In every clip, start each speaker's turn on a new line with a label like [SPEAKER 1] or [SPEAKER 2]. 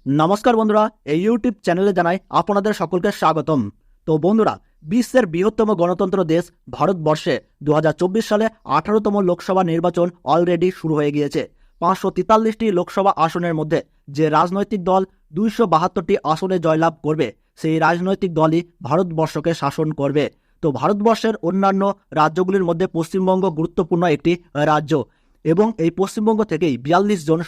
[SPEAKER 1] নমস্কার বন্ধুরা, এই ইউটিউব চ্যানেলে জানাই আপনাদের সকলকে স্বাগতম। তো বন্ধুরা, বিশ্বের বৃহত্তম গণতন্ত্র দেশ ভারতবর্ষে 2024 সালে 18তম লোকসভা নির্বাচন অলরেডি শুরু হয়ে গিয়েছে। 543টি লোকসভা আসনের মধ্যে যে রাজনৈতিক দল 272টি আসনে জয়লাভ করবে, সেই রাজনৈতিক দলই ভারতবর্ষকে শাসন করবে। তো ভারতবর্ষের অন্যান্য রাজ্যগুলির মধ্যে পশ্চিমবঙ্গ গুরুত্বপূর্ণ একটি রাজ্য এবং এই পশ্চিমবঙ্গ থেকেই 42 জন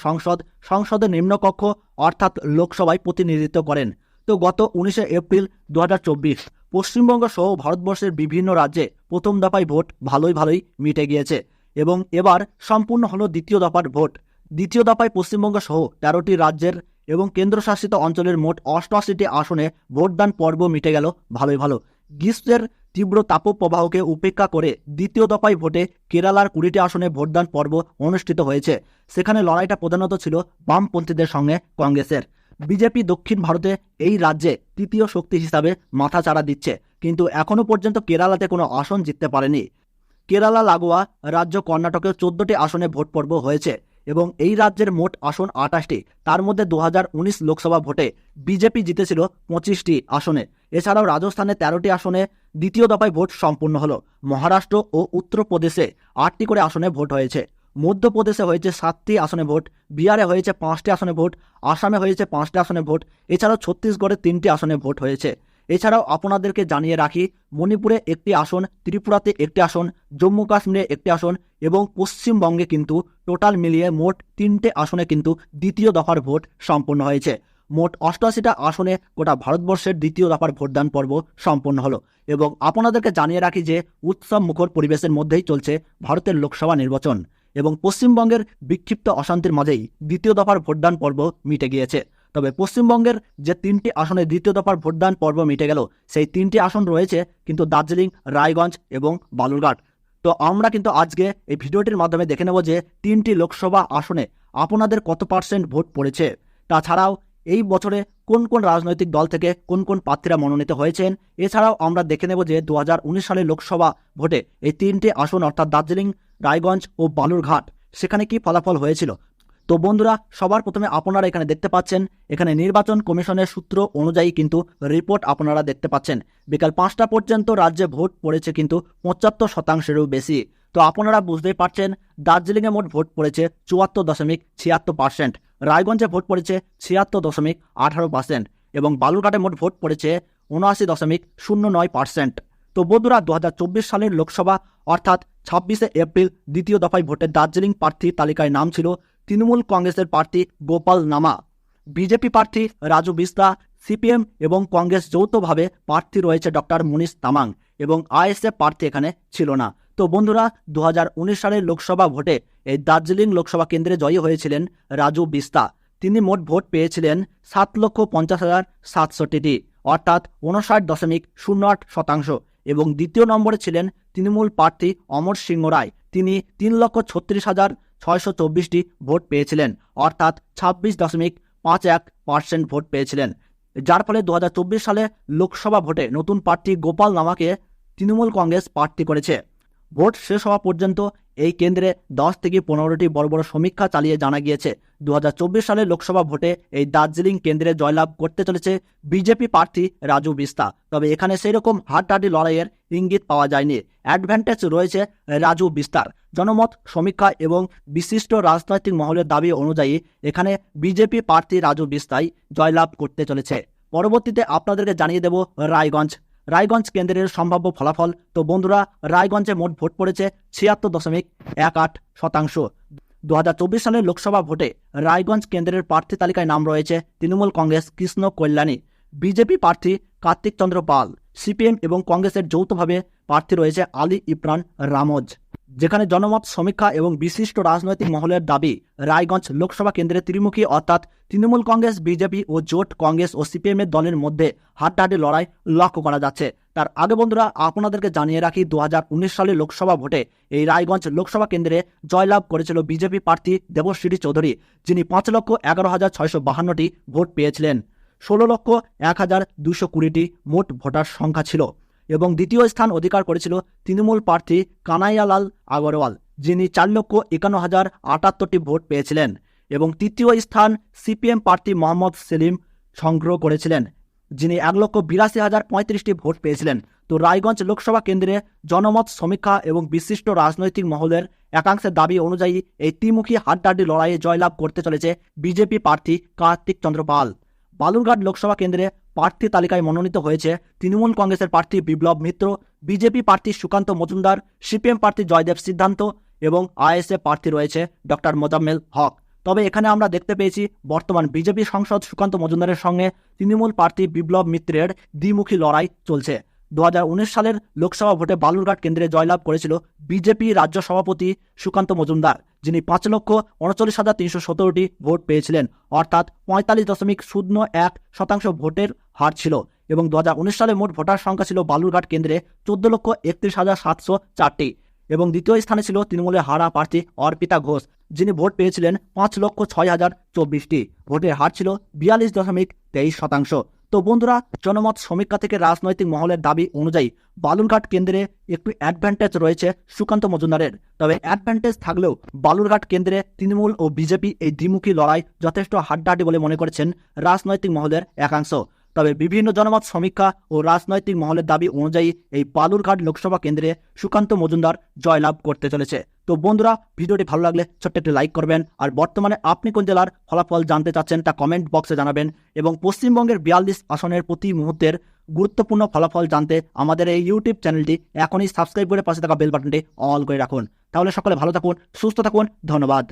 [SPEAKER 1] সংসদের নিম্নকক্ষ অর্থাৎ লোকসভায় প্রতিনিধিত্ব করেন। তো গত 19 এপ্রিল 2024 পশ্চিমবঙ্গ সহ ভারতবর্ষের বিভিন্ন রাজ্যে প্রথম দফায় ভোট ভালোই মিটে গিয়েছে এবং এবার সম্পূর্ণ হলো দ্বিতীয় দফার ভোট। দ্বিতীয় দফায় পশ্চিমবঙ্গ সহ 13টি রাজ্যের এবং কেন্দ্রশাসিত অঞ্চলের মোট 88টি আসনে ভোটদান পর্ব মিটে গেল ভালো। গ্রীষ্মের তীব্র তাপপ্রবাহকে উপেক্ষা করে দ্বিতীয় দফায় ভোটে কেরালার 20টি আসনে ভোটদান পর্ব অনুষ্ঠিত হয়েছে। সেখানে লড়াইটা প্রধানত ছিল বামপন্থীদের সঙ্গে কংগ্রেসের। বিজেপি দক্ষিণ ভারতে এই রাজ্যে তৃতীয় শক্তি হিসাবে মাথাচাড়া দিচ্ছে, কিন্তু এখনও পর্যন্ত কেরালাতে কোনো আসন জিততে পারেনি। কেরালা লাগোয়া রাজ্য কর্ণাটকের 14টি আসনে ভোট পর্ব হয়েছে এবং এই রাজ্যের মোট আসন 28টি। তার মধ্যে 2019 লোকসভা ভোটে বিজেপি জিতেছিল 25টি আসনে। এছাড়াও রাজস্থানে 13টি আসনে দ্বিতীয় দফায় ভোট সম্পূর্ণ হলো। মহারাষ্ট্র ও উত্তরপ্রদেশে 8টি করে আসনে ভোট হয়েছে। মধ্যপ্রদেশে হয়েছে 7টি আসনে ভোট, বিহারে হয়েছে 5টি আসনে ভোট, আসামে হয়েছে 5টি আসনে ভোট, এছাড়াও ছত্তিশগড়ে 3টি আসনে ভোট হয়েছে। এছাড়াও আপনাদেরকে জানিয়ে রাখি, মণিপুরে 1টি আসন, ত্রিপুরাতে 1টি আসন, জম্মু কাশ্মীরে 1টি আসন এবং পশ্চিমবঙ্গে কিন্তু টোটাল মিলিয়ে মোট 3টে আসনে কিন্তু দ্বিতীয় দফার ভোট সম্পন্ন হয়েছে। মোট 88টা আসনে গোটা ভারতবর্ষের দ্বিতীয় দফার ভোটদান পর্ব সম্পন্ন হলো এবং আপনাদেরকে জানিয়ে রাখি যে উৎসব মুখর পরিবেশের মধ্যেই চলছে ভারতের লোকসভা নির্বাচন এবং পশ্চিমবঙ্গের বিক্ষিপ্ত অশান্তির মাঝেই দ্বিতীয় দফার ভোটদান পর্ব মিটে গিয়েছে। তবে পশ্চিমবঙ্গের যে 3টি আসনে দ্বিতীয় দফার ভোটদান পর্ব মিটে গেল, সেই 3টি আসন রয়েছে কিন্তু দার্জিলিং, রায়গঞ্জ এবং বালুরঘাট। তো আমরা কিন্তু আজকে এই ভিডিওটির মাধ্যমে দেখে নেব যে 3টি লোকসভা আসনে আপনাদের কত পার্সেন্ট ভোট পড়েছে। তাছাড়াও এই বছরে কোন কোন রাজনৈতিক দল থেকে কোন কোন প্রার্থীরা মনোনীত হয়েছেন। এছাড়াও আমরা দেখে নেব যে 2019 সালের লোকসভা ভোটে এই 3টি আসন অর্থাৎ দার্জিলিং, রায়গঞ্জ ও বালুরঘাট সেখানে কি ফলাফল হয়েছিল। তো বন্ধুরা, সবার প্রথমে আপনারা এখানে দেখতে পাচ্ছেন, এখানে নির্বাচন কমিশনের সূত্র অনুযায়ী কিন্তু রিপোর্ট আপনারা দেখতে পাচ্ছেন। বিকাল 5টা পর্যন্ত রাজ্যে ভোট পড়েছে কিন্তু 75%-এরও বেশি। তো আপনারা বুঝতেই পারছেন, দার্জিলিংয়ে মোট ভোট পড়েছে 74.76%, রায়গঞ্জে ভোট পড়েছে 76.18% এবং বালুরঘাটে মোট ভোট পড়েছে 79.09%। তো বন্ধুরা, 2024 সালের লোকসভা অর্থাৎ 26 এপ্রিল দ্বিতীয় দফায় ভোটে দার্জিলিং প্রার্থী তালিকায় নাম ছিল তৃণমূল কংগ্রেসের প্রার্থী গোপাল নামা, বিজেপি প্রার্থী রাজু বিস্তা, সিপিএম এবং কংগ্রেস যৌথভাবে প্রার্থী রয়েছে ডক্টর মনীষ তামাং এবং আইএসএফ প্রার্থী এখানে ছিল না। তো বন্ধুরা, 2019 সালের লোকসভা ভোটে এই দার্জিলিং লোকসভা কেন্দ্রে জয়ী হয়েছিলেন রাজু বিস্তা। তিনি মোট ভোট পেয়েছিলেন 7,50,700টি অর্থাৎ 59.08% এবং দ্বিতীয় নম্বরে ছিলেন তৃণমূল প্রার্থী অমর সিংহ রায়। তিনি 3,36,624টি ভোট পেয়েছিলেন অর্থাৎ 26.51% ভোট পেয়েছিলেন, যার ফলে 2024 সালে লোকসভা ভোটে নতুন প্রার্থী গোপাল নামাকে তৃণমূল কংগ্রেস প্রার্থী করেছে। ভোট শেষ হওয়া পর্যন্ত এই কেন্দ্রে 10 থেকে 15টি বড় সমীক্ষা চালিয়ে জানা গিয়েছে 2024 সালে লোকসভা ভোটে এই দার্জিলিং কেন্দ্রে জয়লাভ করতে চলেছে বিজেপি প্রার্থী রাজু বিস্তা। তবে এখানে সেই রকম হাড্ডাহাড্ডি লড়াইয়ের ইঙ্গিত পাওয়া যায়নি। অ্যাডভান্টেজ রয়েছে রাজু বিস্তার। জনমত সমীক্ষা এবং বিশিষ্ট রাজনৈতিক মহলের দাবি অনুযায়ী এখানে বিজেপি প্রার্থী রাজু বিস্তাই জয়লাভ করতে চলেছে। পরবর্তীতে আপনাদেরকে জানিয়ে দেব রায়গঞ্জ কেন্দ্রের সম্ভাব্য ফলাফল। তো বন্ধুরা, রায়গঞ্জে মোট ভোট পড়েছে 76.18%। 2024 সালের লোকসভা ভোটে রায়গঞ্জ কেন্দ্রের প্রার্থী তালিকায় নাম রয়েছে তৃণমূল কংগ্রেস কৃষ্ণ কল্যাণী, বিজেপি প্রার্থী কার্তিক চন্দ্র পাল, সিপিএম এবং কংগ্রেসের যৌথভাবে প্রার্থী রয়েছে আলী ইমরান রামজ। যেখানে জনমত সমীক্ষা এবং বিশিষ্ট রাজনৈতিক মহলের দাবি রায়গঞ্জ লোকসভা কেন্দ্রে ত্রিমুখী অর্থাৎ তৃণমূল কংগ্রেস, বিজেপি ও জোট কংগ্রেস ও সিপিএম এর দলের মধ্যে হাড্ডাহাড্ডি লড়াই লক্ষ্য করা যাচ্ছে। তার আগে বন্ধুরা, আপনাদেরকে জানিয়ে রাখি 2019 সালে লোকসভা ভোটে এই রায়গঞ্জ লোকসভা কেন্দ্রে জয়লাভ করেছিল বিজেপি প্রার্থী দেবশ্রী চৌধুরী, যিনি 5,11,652টি ভোট পেয়েছিলেন। 16,01,220টি মোট ভোটার সংখ্যা ছিল এবং দ্বিতীয় স্থান অধিকার করেছিল তৃণমূল প্রার্থী কানাইয়ালাল আগরওয়াল, যিনি 4,51,078টি ভোট পেয়েছিলেন। এবং তৃতীয় স্থান সিপিএম প্রার্থী মোহাম্মদ সেলিম সংগ্রহ করেছিলেন, যিনি 1,82,035টি ভোট পেয়েছিলেন। তো রায়গঞ্জ লোকসভা কেন্দ্রে জনমত সমীক্ষা এবং বিশিষ্ট রাজনৈতিক মহলের একাংশের দাবি অনুযায়ী এই ত্রিমুখী হাড্ডাহাড্ডি লড়াইয়ে জয়লাভ করতে চলেছে বিজেপি প্রার্থী কার্তিক চন্দ্র পাল। বালুরঘাট লোকসভা কেন্দ্রে প্রার্থী তালিকায় মনোনীত হয়েছে তৃণমূল কংগ্রেসের প্রার্থী বিপ্লব মিত্র, বিজেপি প্রার্থী সুকান্ত মজুমদার, সিপিএম প্রার্থী জয়দেব সিদ্ধান্ত এবং আইএসএফ প্রার্থী রয়েছে ডক্টর মোজাম্মেল হক। তবে এখানে আমরা দেখতে পেয়েছি বর্তমান বিজেপি সাংসদ সুকান্ত মজুমদারের সঙ্গে তৃণমূল প্রার্থী বিপ্লব মিত্রের দ্বিমুখী লড়াই চলছে। 2019 সালের লোকসভা ভোটে বালুরঘাট কেন্দ্রে জয়লাভ করেছিল বিজেপি রাজ্য সভাপতি সুকান্ত মজুমদার, যিনি 5,39,317টি ভোট পেয়েছিলেন, অর্থাৎ 45.01% ভোটের হার ছিল। এবং 2019 সালে মোট ভোটার সংখ্যা ছিল বালুরঘাট কেন্দ্রে 14,31,704টি। এবং দ্বিতীয় স্থানে ছিল তৃণমূলের হারা প্রার্থী অর্পিতা ঘোষ, যিনি ভোট পেয়েছিলেন 5,06,024টি। ভোটের হার ছিল 42.23%। তো বন্ধুরা, জনমত সমীক্ষা থেকে রাজনৈতিক মহলের দাবি অনুযায়ী বালুরঘাট কেন্দ্রে একটু অ্যাডভান্টেজ রয়েছে সুকান্ত মজুমদারের। তবে অ্যাডভান্টেজ থাকলেও বালুরঘাট কেন্দ্রে তৃণমূল ও বিজেপি এই দ্বিমুখী লড়াই যথেষ্ট হাড্ডাহাড্ডি বলে মনে করেছেন রাজনৈতিক মহলের একাংশ। তবে বিভিন্ন জনমত সমীক্ষা ও রাজনৈতিক মহলের দাবি অনুযায়ী এই বালুরঘাট লোকসভা কেন্দ্রে সুকান্ত মজুমদার জয়লাভ করতে চলেছে। তো বন্ধুরা, ভিডিওটি ভালো লাগলে ছোট্ট একটি লাইক করবেন, আর বর্তমানে আপনি কোন জেলার ফলাফল জানতে চাচ্ছেন তা কমেন্ট বক্সে জানাবেন। এবং পশ্চিমবঙ্গের 42 আসনের প্রতি মুহূর্তের গুরুত্বপূর্ণ ফলাফল জানতে আমাদের এই ইউটিউব চ্যানেলটি এখনই সাবস্ক্রাইব করে পাশে থাকা বেল বাটনটি অল করে রাখুন। তাহলে সকলে ভালো থাকুন, সুস্থ থাকুন, ধন্যবাদ।